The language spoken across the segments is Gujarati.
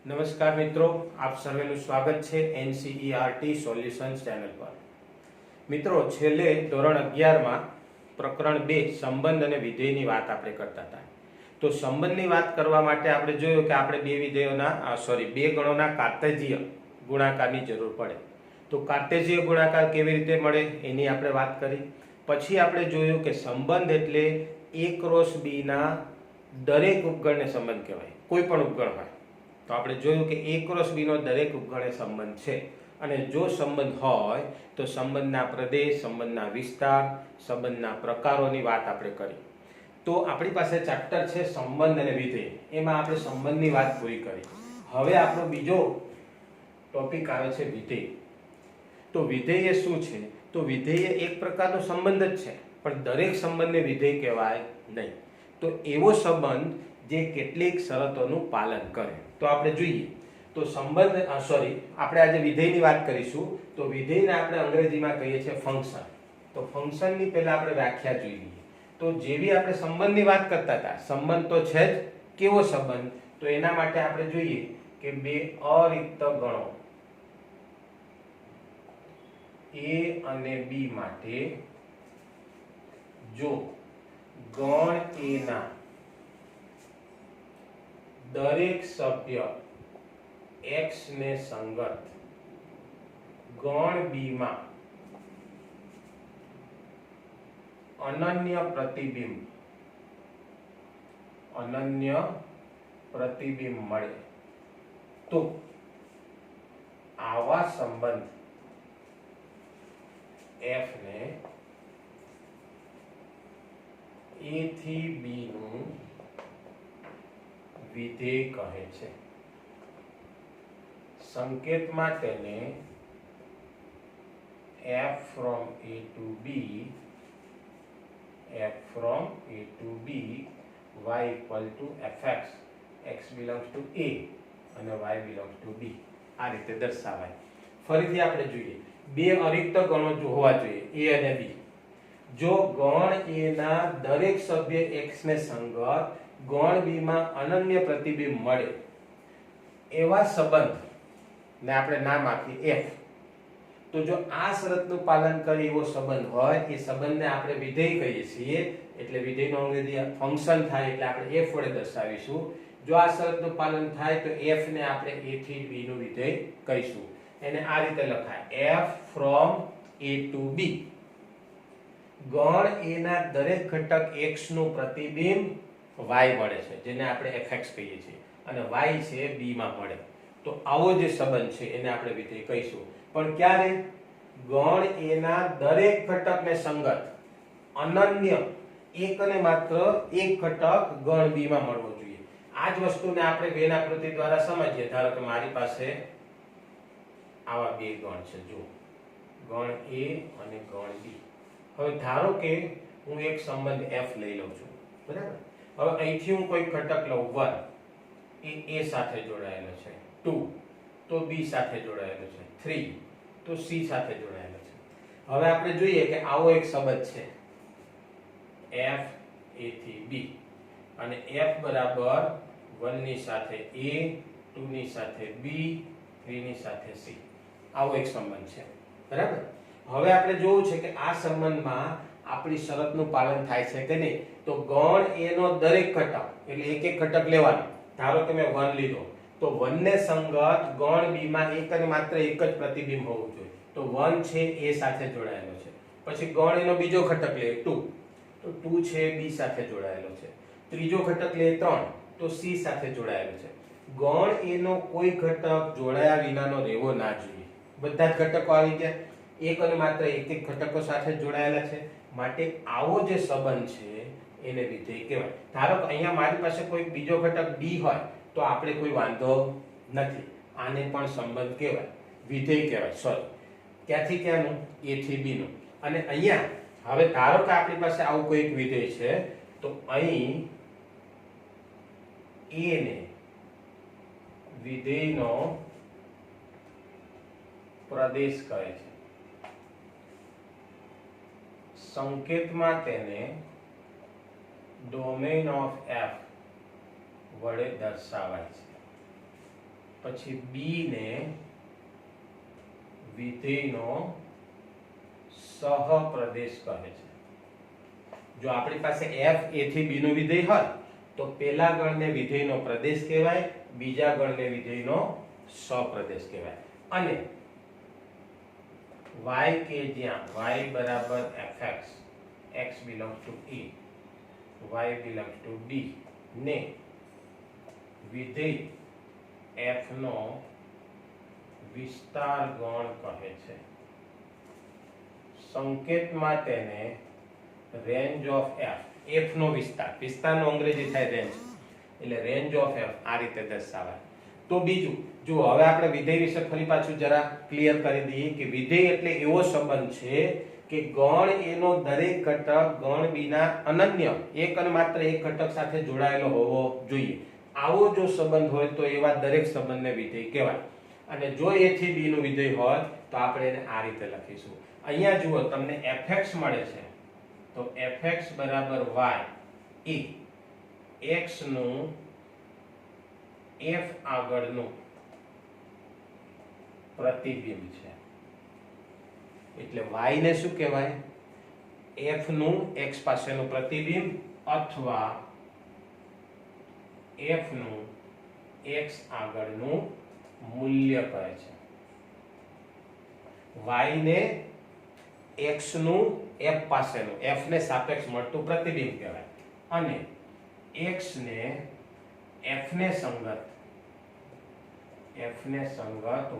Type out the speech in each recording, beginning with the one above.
નમસ્કાર મિત્રો, આપ સર્વેનું સ્વાગત છે એનસીઈઆરટી સોલ્યુશન્સ ચેનલ પર। મિત્રો, છેલ્લે ધોરણ 11માં પ્રકરણ 2 સંબંધ અને વિધેયની વાત આપણે કરતા હતા। તો સંબંધની વાત કરવા માટે આપણે જોયું કે આપણે બે ગણોના કાર્ટેશિય ગુણાકારની જરૂર પડે। તો કાર્ટેશિય ગુણાકાર કેવી રીતે મળે એની આપણે વાત કરી। પછી આપણે જોયું કે સંબંધ એટલે a ક્રોસ b ના દરેક ઉપગણને સંબંધ કહેવાય, કોઈ પણ ઉપગણ હોય। તો આપણે જોયું કે a ક્રોસ b નો દરેક ઉપગણ એ સંબંધ છે, અને જો સંબંધ હોય તો સંબંધના પ્રદેશ, સંબંધના વિસ્તાર, સંબંધના પ્રકારોની વાત આપણે કરી। તો આપણી પાસે ચેપ્ટર છે સંબંધ અને વિધેય, એમાં આપણે સંબંધની વાત પૂરી કરી। હવે આપણો બીજો ટોપિક આવે છે વિધેય। તો વિધેય શું છે? તો વિધેય એક પ્રકારનો સંબંધ જ છે, પણ દરેક સંબંધને વિધેય કહેવાય નહીં। તો એવો સંબંધ જે કેટલીક શરતોનું પાલન કરે। તો આપણે જોઈએ તો આપણે આજે વિધેયની વાત કરીશું। તો વિધેયને આપણે અંગ્રેજીમાં કહીએ છીએ ફંક્શન। તો ફંક્શનની પહેલા આપણે વ્યાખ્યા જોઈ લઈએ। તો જેવી આપણે સંબંધની વાત કરતા હતા, સંબંધ તો છે જ, કેવો સંબંધ? તો એના માટે આપણે જોઈએ કે બે અરિક્ત ગણો a અને b માટે જો ગણ a ના દરેક સભ્ય x ને સંગત ગણ b માં અનન્ય પ્રતિબિંબ મળે, તો આવા સંબંધ f ને a થી b નું વિધેય કહે છે। સંકેતમાં તેને f from a to b y equal to fx, x belongs to a અને y belongs to b આ રીતે દર્શાવાય। ફરીથી આપણે જોઈએ, બે અરિક્ત ગણો હોવા જોઈએ a અને b। જો ગણ a ના દરેક સભ્ય x ને સંગત ગણ b માં અનન્ય પ્રતિબિંબ મળે, એવા સંબંધ ને આપણે નામ આપીએ f। તો જો આ શરતનું પાલન કરે એવો સંબંધ હોય, એ સંબંધને આપણે વિધેય કહીએ છીએ। એટલે વિધેયનો અંગ્રેજી ફંક્શન થાય, એટલે આપણે f વડે દર્શાવીશું। જો આ શરતનું પાલન થાય તો f ને આપણે a થી b નું વિધેય કહીશું। એને આ રીતે લખાય f from a to b, ગણ a ના દરેક ઘટક x નું પ્રતિબિંબ y મળે છે, જેને આપણે fx કહીએ છીએ, અને y છે b માં મળે। તો આવો જે સંબંધ છે એને આપણે વિધેય કહીશું। પણ ક્યારે? ગણ a ના દરેક ઘટકને સંગત અનન્ય એક અને માત્ર એક ઘટક ગણ b માં મળવો જોઈએ। આ જ વસ્તુને આપણે વેન આકૃતિ દ્વારા સમજીએ। ધારો કે મારી પાસે આવા બે ગણ છે, જો ગણ a અને ગણ b। હવે ધારો કે હું એક સંબંધ f લઈ લઉં છું, બરાબર? હવે અહીંથી હું કોઈ ઘટક લઉં 1, એ a સાથે જોડાયેલો છે, 2 તો b સાથે જોડાયેલો છે, 3 તો c સાથે જોડાયેલો છે। હવે આપણે જોઈએ કે આવો એક સંબંધ છે f a થી b, અને f બરાબર 1 ની સાથે a, 2 ની સાથે b, 3 ની સાથે c, આવો એક સંબંધ છે, બરાબર? હવે આપણે જોવું છે કે આ સંબંધમાં આપણી શરતનું પાલન થાય છે કે નહીં। તો ગણ a નો દરેક ઘટક, એટલે એક એક ઘટક લેવાનો। ધારો કે મેં 1 લીધો, તો 1 ને સંગત ગણ b માં એક અને માત્ર એક જ પ્રતિબિંબ હોવું જોઈએ। તો 1 છે a સાથે જોડાયેલો છે। પછી ગણ a નો બીજો ઘટક લે 2, તો 2 છે b સાથે જોડાયેલો છે। ત્રીજો ઘટક લે 3, તો c સાથે જોડાયેલો છે। ગણ a નો કોઈ ઘટક જોડાયા વિનાનો રહેવો ના જોઈએ। બધા જ ઘટકો આવી ગયા, એક અને માત્ર એક એક ઘટકો સાથે જોડાયેલા છે, માટે આવો જે સંબંધ છે એને વિધેય કહેવાય। ધારો કે અહીંયા મારી પાસે કોઈ બીજો ઘટક d હોય તો આપણે કોઈ વાંધો નથી, આને પણ સંબંધ કહેવાય, વિધેય કહેવાય। ક્યાંથી ક્યાંનું? a થી b નું। અને અહીંયા હવે ધારો કે આપણી પાસે આવું કોઈ એક વિધેય છે, તો અહીં a ને વિધેયનો પ્રદેશ કહે છે। સંકેતમાં તેને ડોમેન ઓફ f વડે દર્શાવાય છે। પછી બી ને વિધેયનો સહપ્રદેશ કહે છે. જો આપણી પાસે f a થી b નું વિધેય હોય તો પહેલા ગણને વિધેયનો પ્રદેશ કહેવાય, બીજા ગણને વિધેયનો સહપ્રદેશ કહેવાય. અને y કે જ્યાં y બરાબર fx, x belongs to a, y belongs to b ને વિધેય f નો વિસ્તાર ગણ કહે છે. સંકેતમાં તેને રેન્જ ઓફ f નો વિસ્તારનો અંગ્રેજી થાય રેન્જ, એટલે રેન્જ ઓફ f આ રીતે દર્શાવાય. તો બીજું જો હવે આપણે વિધેય વિશે ફરી પાછું જરા ક્લિયર કરી દઈએ કે વિધેય એટલે એવો સંબંધ છે કે ગણ એનો દરેક ઘટક ગણ બીના અનન્ય એક અને માત્ર એક ઘટક સાથે જોડાયેલો હોવો જોઈએ. આવો જો સંબંધ હોય તો એવા દરેક સંબંધને વિધેય કહેવાય. અને જો a થી b નું વિધેય હોય તો આપણે એને આ રીતે લખીશું. અહીંયા જુઓ તમને fx મળે છે તો fx બરાબર y એ x નું f આગળનું પ્રતિબિંબ છે. એટલે y ને શું કહેવાય? f નું x પાસેનું પ્રતિબિંબ અથવા f નું x આગળનું મૂલ્ય કહે છે. y ને x નું f પાસેનું f ને સાપેક્ષ મળતું પ્રતિબિંબ કહેવાય અને x ને f ને સંગત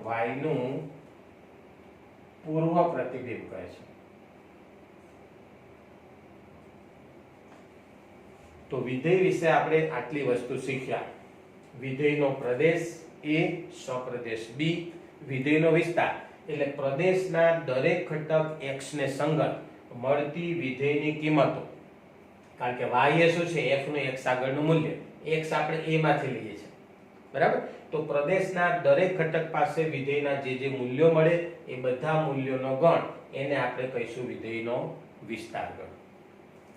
y નું પૂર્વ પ્રતિબિંબ કહે છે. તો વિધેય વિશે આપણે આટલી વસ્તુ શીખ્યા. વિધેયનો પ્રદેશ a, સપ્રદેશ b, વિધેયનો વિસ્તાર એટલે પ્રદેશના દરેક ઘટક x ને સંગત મળતી વિધેયની કિંમતો. કારણ કે y એ શું છે? f નું x આગળનું મૂલ્ય. x આપણે a માંથી લઈએ છીએ, બરાબર? તો પ્રદેશના દરેક ઘટક પાસે વિધેયના જે મૂલ્યો મળે એ બધા મૂલ્યોનો ગણ એને આપણે કહીશું વિધેયનો વિસ્તાર ગણ.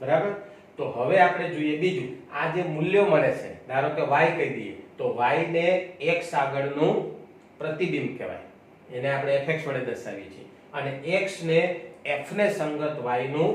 બરાબર? તો હવે આપણે જોઈએ બીજું. આ જે મૂલ્યો મળે છે, ધારો કે y કહી દઈએ તો y ને x આગળનું પ્રતિબિંબ કહેવાય, એને આપણે fx વડે દર્શાવીએ છીએ. અને x ને f ને સંગત y નું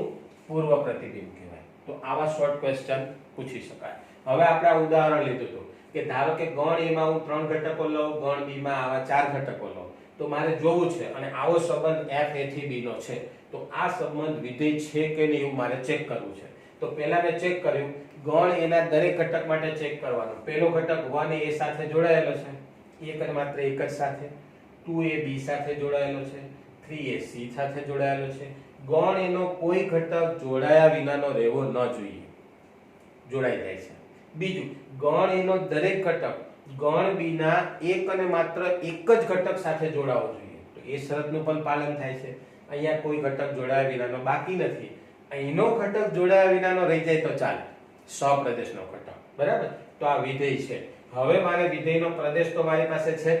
પૂર્વ પ્રતિબિંબ કહેવાય. તો આવા શોર્ટ ક્વેશ્ચન પૂછી શકાય. હવે આપણે આ ઉદાહરણ લીધું હતું કે ધારો કે ગણ a માં હું 3 ઘટકો લઉં, ગણ b માં આવા 4 ઘટકો લઉં. તો મારે જોવું છે અને આવો સંબંધ f a થી b નો છે તો આ સંબંધ વિધેય છે કે નહીં એવું મારે ચેક કરવું છે. તો પહેલા મેં ચેક કર્યું, ગણ એના દરેક ઘટક માટે ચેક કરવાનું. પહેલો ઘટક 1 a સાથે જોડાયેલો છે, એક અને માત્ર એક જ સાથે. 2 a b સાથે જોડાયેલો છે, 3 a c સાથે જોડાયેલો છે. ગણ એનો કોઈ ઘટક જોડાયા વિનાનો રહેવો ન જોઈએ, જોડાઈ જાય છે. બીજું, ગણ એનો દરેક ઘટક ગણ b ના એક અને માત્ર એક જ ઘટક સાથે જોડાવો જોઈએ. તો એ શરતનું પણ પાલન થાય છે. અહીંયા કોઈ ઘટક જોડાયા વિનાનો બાકી નથી. અહીંનો ઘટક જોડાયા વિનાનો રહી જાય તો ચાલે, સપ્રદેશનો ઘટક. બરાબર? તો આ વિધેય છે. હવે મારે વિધેયનો પ્રદેશ તો મારી પાસે છે જ,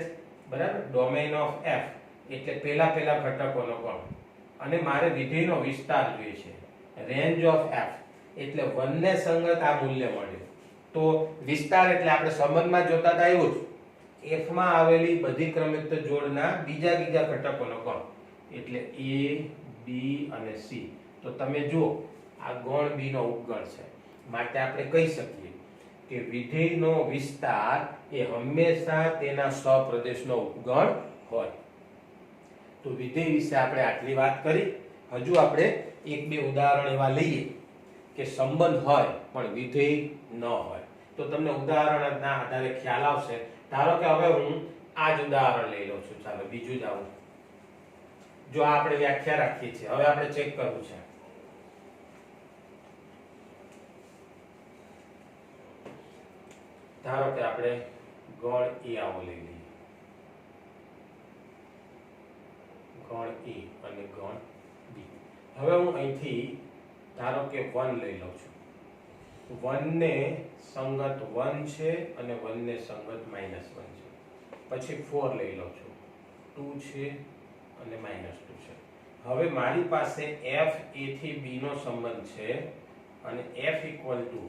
બરાબર? ડોમેઇન ઓફ f એટલે પેલા ઘટકોનો ગણ. અને મારે વિધેયનો વિસ્તાર જોઈએ છે, રેન્જ ઓફ f એટલે 1 ને સંગત આ મૂલ્ય મળ્યું. તો વિસ્તાર એટલે આપણે સંબંધમાં જોતા હતા એવું જ, f માં આવેલી બધી ક્રમયુક્ત જોડના બીજા ઘટકોનો ગણ એટલે a, b અને c. તો તમે જુઓ આ ગણ b નો ઉપગણ છે, માટે આપણે કહી શકીએ કે વિધેયનો વિસ્તાર એ હંમેશા તેના સપ્રદેશનો ઉપગણ હોય. તો વિધેય વિશે આપણે આટલી વાત કરી. હજુ આપણે એક બે ઉદાહરણ એવા લઈએ કે સંબંધ હોય પણ વિધેય ન હોય. તો તમને ઉદાહરણના આધારે ખ્યાલ આવશે. ધારો કે હવે હું આ જ ઉદાહરણ લઈ લઉં છું. ચાલો બીજું જ આવું. જો આ આપણે વ્યાખ્યા રાખીએ છીએ, હવે આપણે ચેક કરવું છે. ધારો કે આપણે ગણ a આવો લઈ લઈએ, ગણ a અને ગણ b. હવે હું અહીંથી ધારો કે 1 લઈ લઉં છું. 1 ને સંગત 1 છે અને 1 ને સંગત -1 છે. પછી 4 લઈ લઉં છું, 2 છે અને -2 છે. હવે મારી પાસે f a થી b નો સંબંધ છે અને f ઇક્વલ ટુ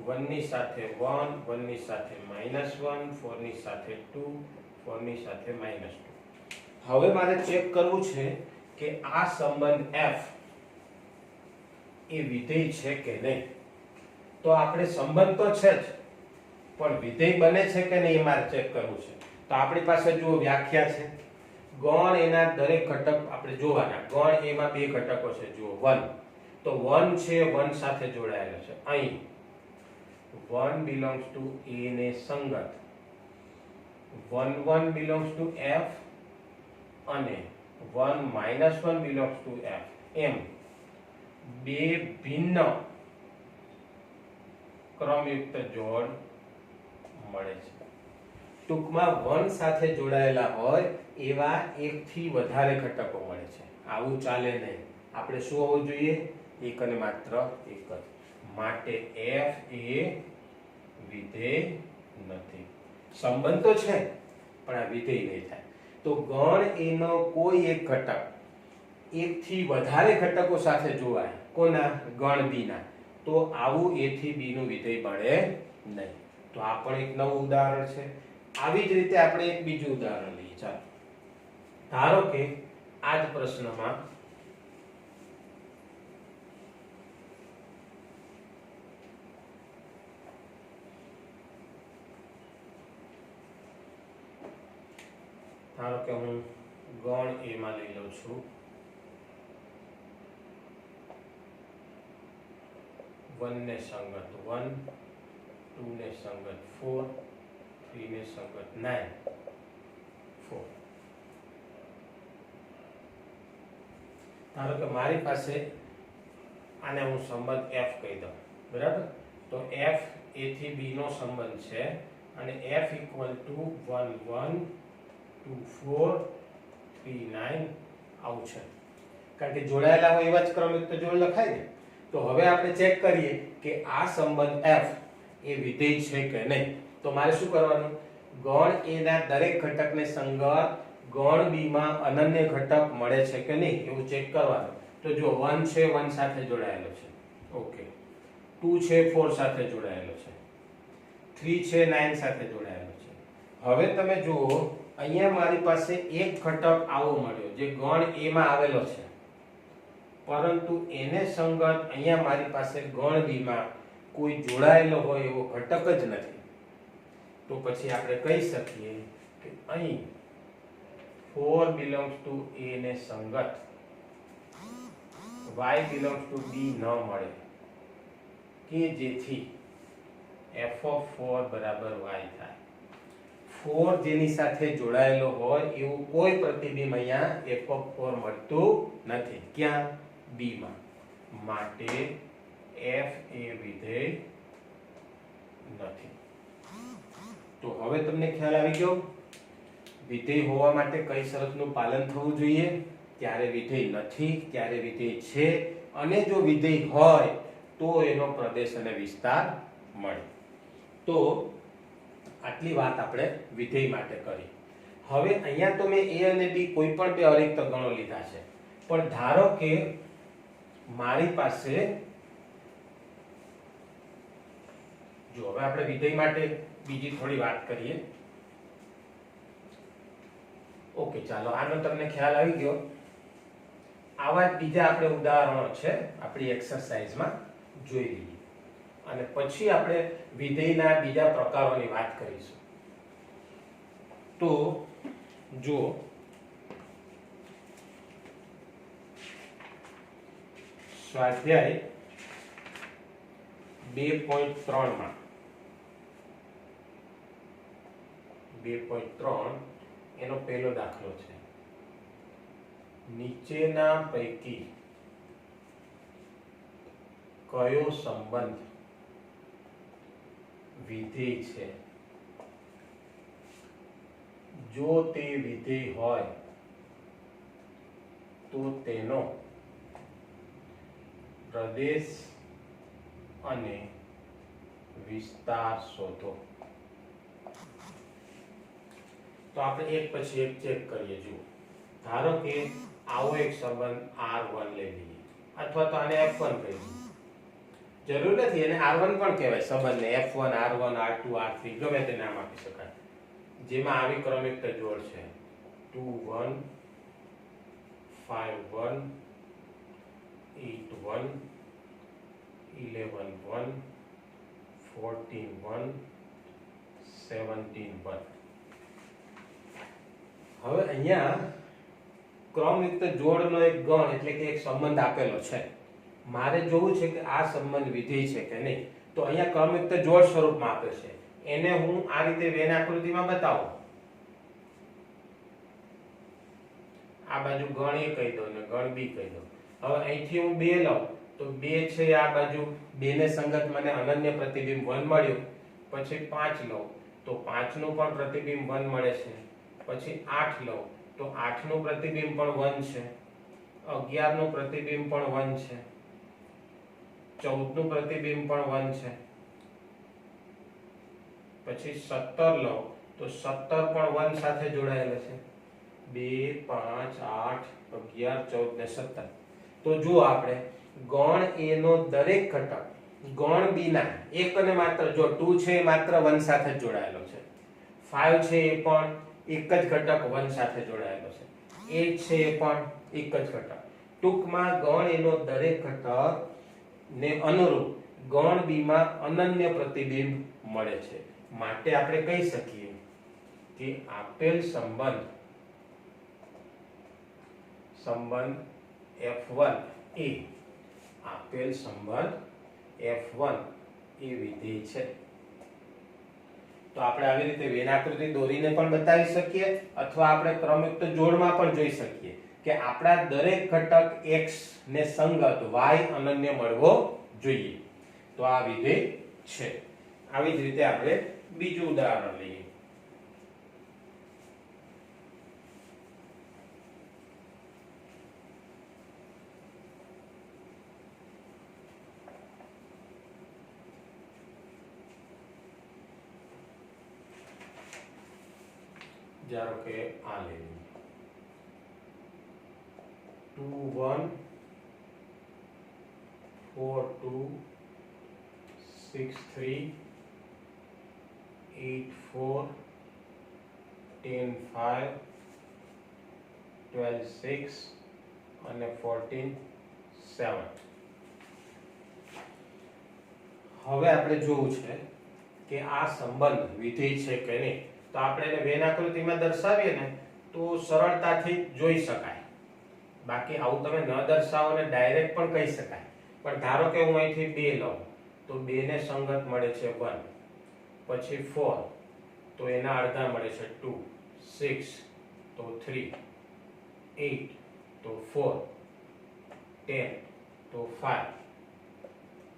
1 ની સાથે 1, 1 ની સાથે -1, 4 ની સાથે 2, 4 ની સાથે -2. હવે મારે ચેક કરવું છે કે આ સંબંધ f એ વિધેય છે કે નહીં. તો આપણે સંબંધ તો છે જ, પણ વિધેય બને છે કે નહીં એ મારે ચેક કરવું છે. તો આપણી પાસે જુઓ વ્યાખ્યા છે, ગણ એના દરેક ઘટક આપણે જોવાના. ગણ એમાં બે ઘટકો છે, જુઓ 1. તો 1 છે 1 સાથે જોડાયેલો છે. અહીં 1 belongs to a ને સંગત, 1 1 belongs to f અને 1 -1 belongs to f. એમ બે ભિન્ન ક્રમયુક્ત જોડ મળે છે. ટૂંકમાં 1 સાથે જોડાયેલા હોય એવા એકથી વધારે ઘટકો મળે છે. આવું ચાલે નહીં. આપણે શું હોવું જોઈએ? એક અને માત્ર એક જ. માટે f એ વિધેય નથી. સંબંધ તો છે પણ આ વિધેય નહીં થાય. તો ગણ એનો કોઈ એક ઘટક એકથી વધારે ઘટકો સાથે જોવાય, કોના? ગણ b ના. તો આવું a થી b નું વિધેય બને નહીં. તો આ પણ એક નવું ઉદાહરણ છે. આવી જ રીતે આપણે એક બીજું ઉદાહરણ લઈએ. ચાલો, ધારો કે આ જ પ્રશ્નમાં ધારો કે હું ગણ a માં લઈ લઉં છું 1 ને સંગત 1, 2 ને સંગત 4, 3 ને સંગત 9, 4. ધારો કે મારી પાસે આને હું સંબંધ f કહી દઉં, બરાબર? તો f a થી b નો સંબંધ છે અને f = 1 1 2 4 3 9 આવું છે. કારણ કે જોડાયેલા હોય એવા જ ક્રમયુક્ત જોડ લખાય ને. તો હવે આપણે ચેક કરીએ કે આ સંબંધ f એ વિધેય છે કે નહીં. તો મારે શું કરવાનું? ગણ a ના દરેક ઘટકને સંગત ગણ b માં અનન્ય ઘટક મળે છે કે નહીં એવું ચેક કરવાનું. તો જો 1 છે 1 સાથે જોડાયેલો છે, ઓકે. 2 છે 4 સાથે જોડાયેલો છે, 3 છે 9 સાથે જોડાયેલો છે. હવે તમે જુઓ અહીંયા મારી પાસે એક ઘટક આવો મળ્યો જે ગણ a માં આવેલો છે, પરંતુ એને સંગત અહીંયા મારી પાસે ગણ b માં કોઈ જોડાયેલો હોય એવો ઘટક જ નથી. તો પછી આપણે કહી શકીએ કે અહીં 4 belongs to a ને સંગત y belongs to b ન મળે, કે જેથી f of 4 બરાબર y થાય. 4 જેની સાથે જોડાયેલો હોય એવું કોઈ પ્રતિબિંબ અહીંયા f of 4 મળતું નથી. ક્યાં? b માં. માટે f એ વિધેય નથી. તો હવે તમને ખ્યાલ આવી ગયો વિધેય હોવા માટે કઈ શરતનું પાલન થવું જોઈએ, ક્યારે વિધેય નથી, ક્યારે વિધેય છે, અને જો વિધેય હોય તો એનો પ્રદેશ અને વિસ્તાર મળે. તો આટલી વાત આપણે વિધેય માટે કરી. હવે અહીંયા તો મેં a અને b કોઈ પણ બે અરિક્ત ગણો લીધા છે, પણ ધારો કે મારી પાસે જો હવે આપણે વિધેય માટે બીજી થોડી વાત કરીએ. ઓકે, ચાલો આનો તમને ખ્યાલ આવી ગયો. આવા જ બીજા આપણે ઉદાહરણો છે આપણી એક્સરસાઇઝમાં જોઈ લઈએ અને પછી આપણે વિધેયના બીજા પ્રકારોની વાત કરીશું. તો જુઓ, સ્વાધ્યાય 2.3 માં 2.3 એનો પહેલો દાખલો છે. નીચેના પૈકી કયો સંબંધ વિધેય છે? જો તે વિધેય હોય તો તેનો પ્રદેશ અને વિસ્તાર શોધો. તો આપણે એક પછી એક ચેક કરીએ. જુઓ, ધારો કે આવો એક સંબંધ R1 લઈ લઈએ, અથવા તો આને F1 કહી દઈએ. જરૂર નથી એને R1 પણ કહેવાય સંબંધને. F1 R1 R2 R3 ગમે તે નામ આપી શકાય. જેમાં આવી ક્રમિકતા જોડ છે 2 1 5 1 8 1 11 1 14 1 17 1. હવે અહીંયા ક્રમયુક્ત જોડનો એક ગણ એટલે કે એક સંબંધ આપેલો છે. મારે જોવું છે કે આ સંબંધ વિધેય છે કે નહીં. તો અહીંયા ક્રમયુક્ત જોડ સ્વરૂપમાં આપે છે. એને હું આ રીતે વેન આકૃતિમાં બતાવું. આ બાજુ ગણ A કહી દો ને ગણ B કહી દો. હવે અહીંથી હું 2 લઉં તો 2 છે આ બાજુ 2 ને સંગત મને અનન્ય પ્રતિબિંબ 1 મળ્યું. પછી 5 લઉં તો 5 નું પણ પ્રતિબિંબ 1 મળે છે. પછી 8 લઉં તો 8 નું પ્રતિબિંબ પણ 1 છે. 11 નું પ્રતિબિંબ પણ 1 છે. 14 નું પ્રતિબિંબ પણ 1 છે. પછી 17 લઉં તો 17 પણ 1 સાથે જોડાયેલા છે. 2 5 8 11 14 ને 17. તો જો આપણે ગણ A નો દરેક ઘટક ગણ B ના એક અને માત્ર જો 2 છે એ માત્ર 1 સાથે જ જોડાયેલો છે. 5 છે એ પણ એક જ ઘટક 1 સાથે જોડાયેલો છે. 8 છે એ પણ એક જ ઘટક. ટૂંકમાં ગણ A નો દરેક ઘટક ને અનુરૂપ ગણ B માં અનન્ય પ્રતિબિંબ મળે છે. માટે આપણે કહી શકીએ કે આપેલ સંબંધ F1 એ આપેલ સંબંધ F1 એ વિધેય છે. તો આપણે આવી રીતે વેન આકૃતિ દોરીને પણ બતાવી શકીએ અથવા આપણે ક્રમયુક્ત જોડમાં પણ જોઈ શકીએ કે આપણા દરેક ઘટક x ને સંગત y અનન્ય મળવો જોઈએ. તો આ વિધેય છે. આવી જ રીતે આપણે બીજું ઉદાહરણ લઈએ. ધારો કે આ લઈએ 2 1 4 2 6 3 8 4 10 5 12 6 અને 14 7. હવે આપણે જોવું છે કે આ સંબંધ વિધેય છે કે નહીં. તો આપણે એને વેન આકૃતિમાં દર્શાવીએ ને તો સરળતાથી જોઈ શકાય. બાકી આવું તમે ન દર્શાવો ને ડાયરેક્ટ પણ કહી શકાય. પણ ધારો કે હું અહીંથી 2 લઉં તો 2 ને સંગત મળે છે 1. પછી 4 તો એના અડધા મળે છે 2. 6 તો 3. 8 તો 4. 10 તો 5.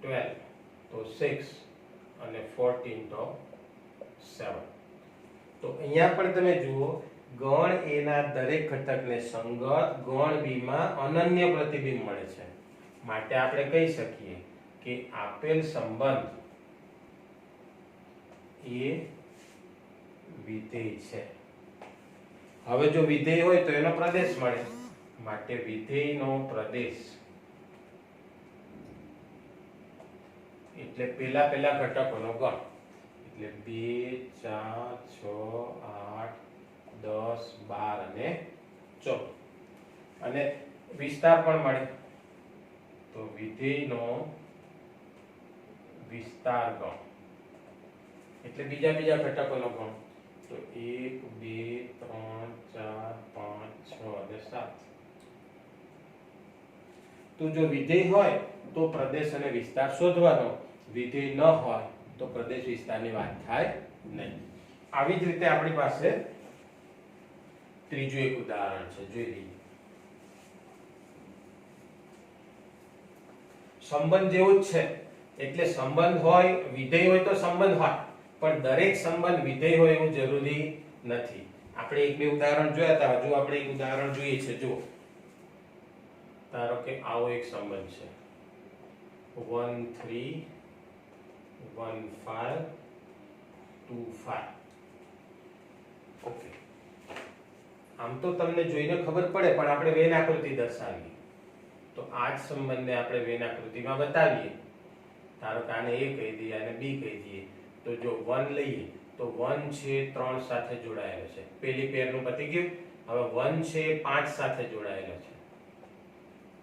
12 તો 6 અને 14 તો 7. તો અહીંયા પણ તમે જુઓ ગણ A ના દરેક ઘટકને સંગત ગણ B માં અનન્ય પ્રતિબિંબ મળે છે. માટે આપણે કહી શકીએ કે આપેલ સંબંધ એ વિધેય છે. હવે જો વિધેય હોય તો એનો પ્રદેશ મળે. માટે વિધેયનો પ્રદેશ એટલે પેલા ઘટકોનો ગણ. એટલે 2 4 6 8 10 12 અને 14. અને વિસ્તાર પણ મળે. તો વિધેયનો વિસ્તાર ગણ એટલે બીજા ઘટકોનો ગણ. તો 1 2 3 4 5 6 અને 7. તો જો વિધેય હોય તો પ્રદેશ અને વિસ્તાર શોધવાનો. વિધેય ન હોય તો પ્રદેશ વિસ્તારની વાત થાય નહીં. આવી જ રીતે આપણી પાસે ત્રીજું એક ઉદાહરણ છે, જોઈ લઈએ. સંબંધ જેવું જ છે. એટલે સંબંધ હોય વિધેય હોય તો સંબંધ હોય, પણ દરેક સંબંધ વિધેય હોય એવું જરૂરી નથી. આપણે એક બે ઉદાહરણ જોયા હતા. હજુ આપણે એક ઉદાહરણ જોઈએ છે. જો ધારો કે આવો એક સંબંધ છે 1 3 1 5 2 5. ઓકે, આમ તો તમને જોઈને ખબર પડે, પણ આપણે વેન આકૃતિ દર્શાવીએ. તો આ જ સંબંધને આપણે વેન આકૃતિમાં બતાવીએ. ધારો કે આને A કહી દઈએ અને B કહી દઈએ. તો જો 1 લઈએ તો 1 છે 3 સાથે જોડાયેલો છે, પેલી પેરનું પતી ગયું. હવે 1 છે 5 સાથે જોડાયેલો છે.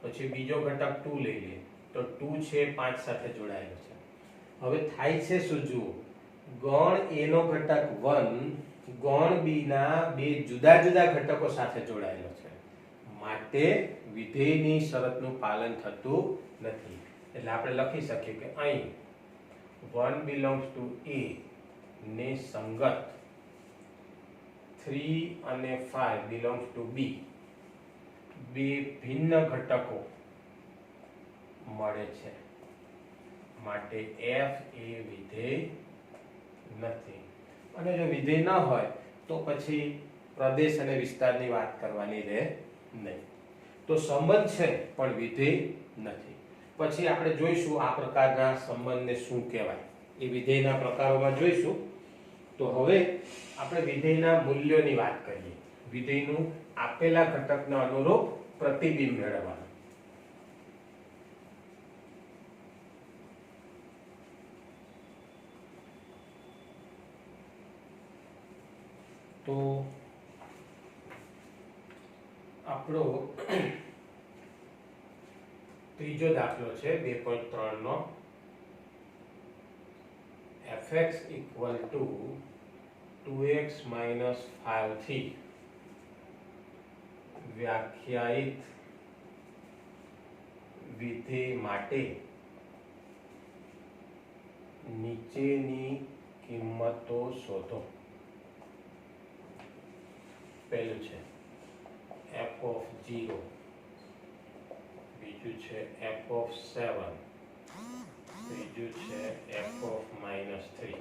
પછી બીજો ઘટક 2 લઈ લઈએ તો 2 છે 5 સાથે જોડાયેલો છે. હવે થાય છે શું જુઓ, ગણ A નો ઘટક 1 ગણ B ના બે જુદા જુદા ઘટકો સાથે જોડાયેલો છે, માટે વિધેયની શરતનું પાલન થતું નથી. એટલે આપણે લખી શકીએ કે અહીં 1 belongs to A ને સંગત 3 અને 5 belongs to B બે ભિન્ન ઘટકો મળે છે, માટે f એ વિધેય નથી. અને જો વિધેય ન હોય તો પછી પ્રદેશ અને વિસ્તારની વાત કરવાની રહે નહીં. તો સંબંધ છે પણ વિધેય નથી. પછી આપણે જોઈશું આ પ્રકારના સંબંધને શું કહેવાય, એ વિધેયના પ્રકારોમાં જોઈશું. તો હવે આપણે વિધેયના મૂલ્યોની વાત કરીએ. વિધેયનું આપેલા ઘટકના અનુરૂપ પ્રતિબિંબ મેળવવાનું. તો આપણો ત્રીજો દાખલો છે 2.3 નો. fx equal to 2x minus 5 થી વ્યાખ્યાયિત વિધેય માટે નીચેની કિંમતો શોધો. પહેલું છે f of 0, બીજું છે f of 7, ત્રીજું છે f of -3.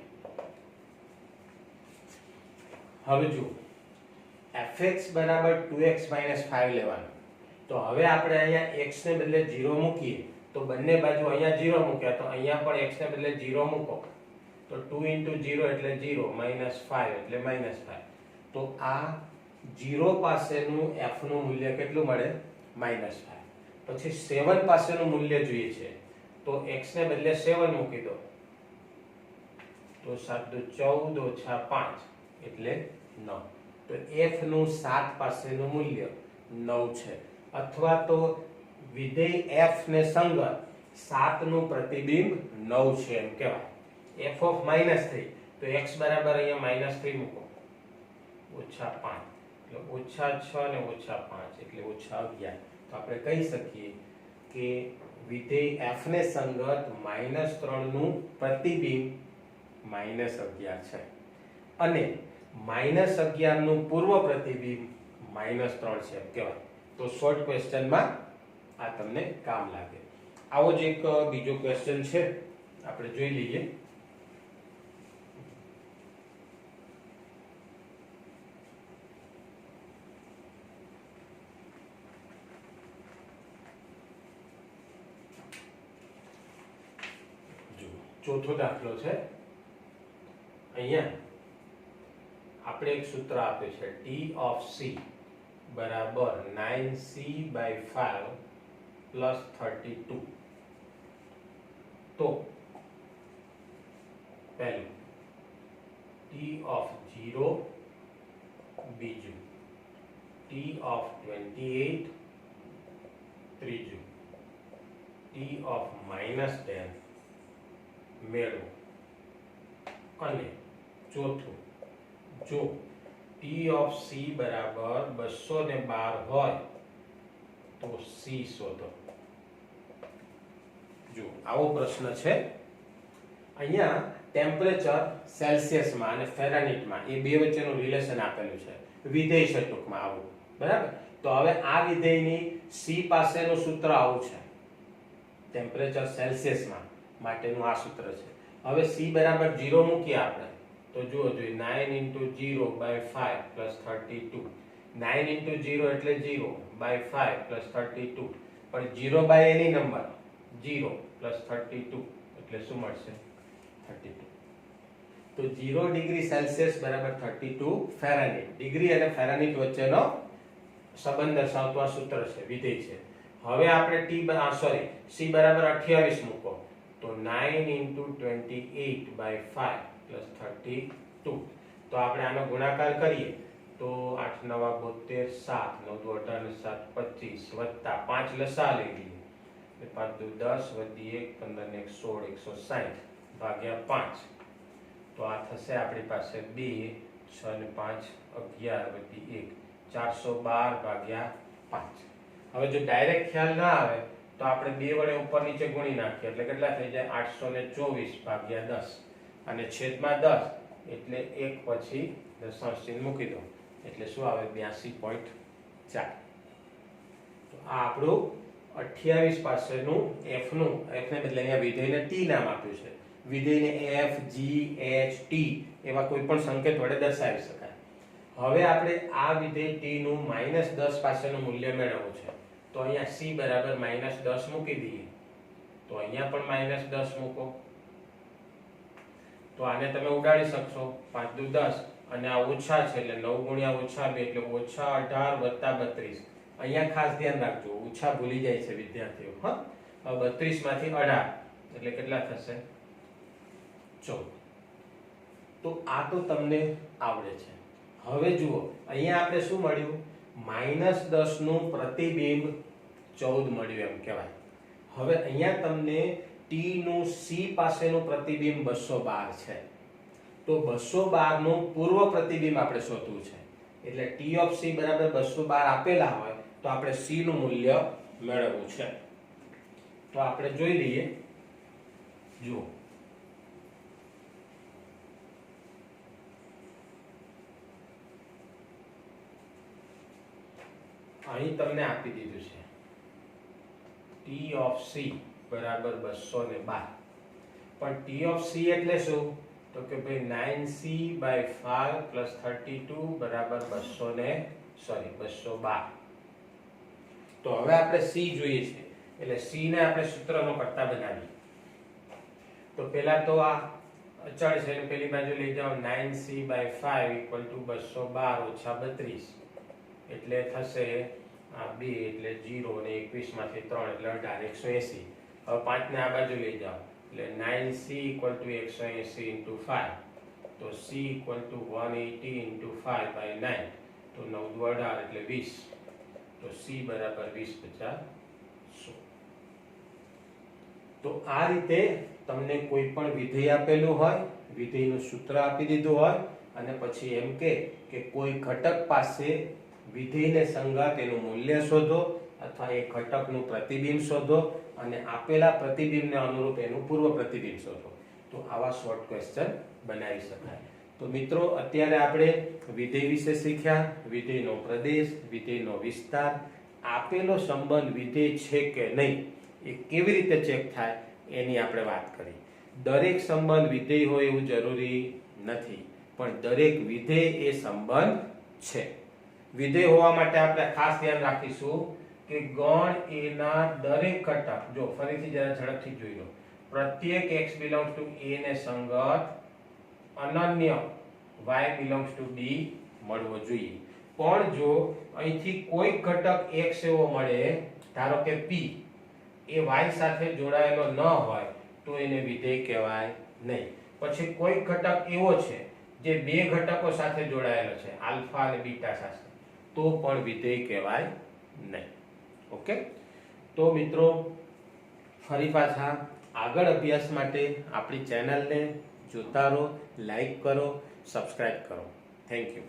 હવે જો fx બરાબર 2x 5 લેવાનું. તો હવે આપણે અહીંયા x ને બદલે 0 મૂકીએ તો બંને બાજુ અહીંયા 0 મૂક્યા તો અહીંયા પણ x ને બદલે 0 મૂકો તો 2 * 0 એટલે 0, -5 એટલે -5. તો આ 0 પાસેનું f નું મૂલ્ય કેટલું મળે? -5. પછી 7 પાસેનું મૂલ્ય જોઈએ છે તો x ને બદલે 7 મૂકી દો તો 7 * 14 - 5 એટલે 9. તો f નું 7 પાસેનું મૂલ્ય 9 છે. અથવા તો વિધેય f ને સંગત 7 નું પ્રતિબિંબ 9 છે એમ કહેવાય. f of -3 તો x બરાબર અહીંયા -3 મૂકો -5 એટલે -6 ને -5 એટલે -11. તો આપણે કહી શકીએ કે વિધેય f ને સંગત -3 નું પ્રતિબિંબ -11 છે અને -11 નું પૂર્વ પ્રતિબિંબ -3 છે એમ કહેવાય. તો શોર્ટ ક્વેશ્ચનમાં આ તમને કામ લાગે. આવો જ એક બીજો ક્વેશ્ચન છે, આપણે જોઈ લઈએ. ચોથો દાખલો છે. અહીંયા આપણે એક સૂત્ર આપ્યું છે T of C બરાબર 9c/5 + 32. તો પહેલું T of 0, બીજું T of 28, ત્રીજું T of -10 મેળવો. અને ચોથું, જો T of C બરાબર 212 હોય તો C શોધો. જો આવો પ્રશ્ન છે. અહીંયા ટેમ્પરેચર સેલ્સિયસમાં અને ફેરાનહીટમાં એ બે વચ્ચેનું રિલેશન આપેલું છે. વિધેય છે ટૂંકમાં આવું, બરાબર. તો હવે આ વિધેયની C પાસેનું સૂત્ર આવું છે. ટેમ્પરેચર સેલ્સિયસમાં માટેનું આ સૂત્ર છે. હવે C બરાબર 0 મૂકીએ આપણે તો જુઓ જોઈએ 9 * 0/5 + 32. 9 * 0 એટલે 0/5 + 32. પણ 0/any નંબર 0 + 32 એટલે શું મળશે? 32. તો 0 ડિગ્રી સેલ્સિયસ બરાબર 32 ફેરાનહીટ. ડિગ્રી અને ફેરાનહીટ વચ્ચેનો સંબંધ દર્શાવતું આ સૂત્ર છે, વિધેય છે. હવે આપણે C બરાબર 28 મૂકો તો 9 * 28/5 + 32 2. તો આપણે આનો ગુણાકાર કરીએ તો 8 × 9 = 72, 7 × 9 = 18 અને 7 = 25 વત્તા 5 લસા લઈ લઈએ એટલે 5 × 2 = 10 વધી 1 15 ને 1 16 160 ભાગ્યા 5. તો આ થશે આપણી પાસે 2 6 ને 5 11 વધી 1 412 ભાગ્યા 5. હવે જો ડાયરેક્ટ ખ્યાલ ના આવે તો આપણે 2 વડે ઉપર નીચે ગુણી નાખીએ એટલે કેટલા થઈ જાય 824 ભાગ્યા 10 અને છેદમાં 10 એટલે 1 પછી દશાંશ ચિહ્ન મૂકી દો એટલે શું આવે 82.4. તો આ આપણું 28 પાસેનું f ને બદલે અહીંયા વિધેયને t નામ આપ્યું છે. વિધેયને f g h t એવા કોઈ પણ સંકેત વડે દર્શાવી શકાય. હવે આપણે આ વિધેય t નું -10 પાસેનું મૂલ્ય મેળવવું છે. તો અહીંયા c બરાબર -10 મૂકી દઈએ. તો અહીંયા પણ -10 મૂકો. તો આને તમે ઉડાડી શકશો 5 × 10 અને આ ઓછા છે એટલે 9 × -2 એટલે -18 વત્તા 32. અહીંયા ખાસ ધ્યાન રાખજો ઓછા ભૂલી જાય છે વિદ્યાર્થીઓ. હા, હવે 32 માંથી 18 એટલે કેટલા થશે 14. તો આ તો તમને આવડે છે. હવે જુઓ અહીંયા આપણે શું મળ્યું -10 નું પ્રતિબિંબ 14 મળ્યું એમ કહેવાય. હવે અહીંયા તમને t નું c પાસેનું પ્રતિબિંબ 212 છે. તો 212 નું પૂર્વ પ્રતિબિંબ આપણે શોધવું છે. એટલે t of c બરાબર 212 આપેલા હોય તો આપણે c નું મૂલ્ય મેળવવું છે. તો આપણે જોઈ લઈએ. જુઓ અહીં તમને આપી દીધું છે t of c બરાબર 212. પણ t of c એટલે શું? તો કે ભાઈ 9c/5 + 32 બરાબર 212. તો હવે આપણે c જોઈએ છે એટલે c ને આપણે સૂત્રનો કરતા બનાવીએ. તો પહેલા તો આ અચળ છે એટલે પેલી બાજુ લઈ જાઓ 9c/5 = 212 - 32 એટલે થશે આ 2 એટલે 0 અને 21 માંથી 3 એટલે 18 180. હવે 5 ને આ બાજુ લઈ જાઓ એટલે 9c = 180 × 5 તો c = 180 × 5/9 તો 9 × 18 એટલે 20 તો c બરાબર 20 × 50 100. તો આ રીતે તમને કોઈ પણ વિધેય આપેલું હોય વિધેયનું સૂત્ર આપી દીધું હોય અને પછી એમ કે કોઈ ઘટક પાસે વિધેયને સંગાથ એનું મૂલ્ય શોધો અથવા એ ઘટકનું પ્રતિબિંબ શોધો અને આપેલા પ્રતિબિંબને અનુરૂપ એનું પૂર્વ પ્રતિબિંબ શોધો. તો આવા શોર્ટ ક્વેશ્ચન બનાવી શકાય. તો મિત્રો અત્યારે આપણે વિધેય વિશે શીખ્યા. વિધેયનો પ્રદેશ, વિધેયનો વિસ્તાર, આપેલો સંબંધ વિધેય છે કે નહીં એ કેવી રીતે ચેક થાય એની આપણે વાત કરી. દરેક સંબંધ વિધેય હોય એવું જરૂરી નથી પણ દરેક વિધેય એ સંબંધ છે. વિધેય હોવા માટે આપણે ખાસ ધ્યાન રાખીશું કે ગણ a ના દરેક ઘટક, જો ફરીથી જરા ઝડપથી જોઈ લો, પ્રત્યેક x belongs to a ને સંગત અનન્ય y belongs to b મળવો જોઈએ. પણ જો અહીંથી કોઈ ઘટક x એવો મળે ધારો કે p એ y સાથે જોડાયેલો ન હોય તો એને વિધેય કહેવાય નહીં. પછી કોઈ ઘટક એવો છે જે બે ઘટકો સાથે જોડાયેલો છે આલ્ફા અને બીટા સાથે તો પણ વિધેય કહેવાય નહીં. ઓકે, તો મિત્રો ફરી પાછા આગળ અભ્યાસ માટે આપણી ચેનલને જોતા રહો, લાઈક કરો, સબસ્ક્રાઇબ કરો. Thank you.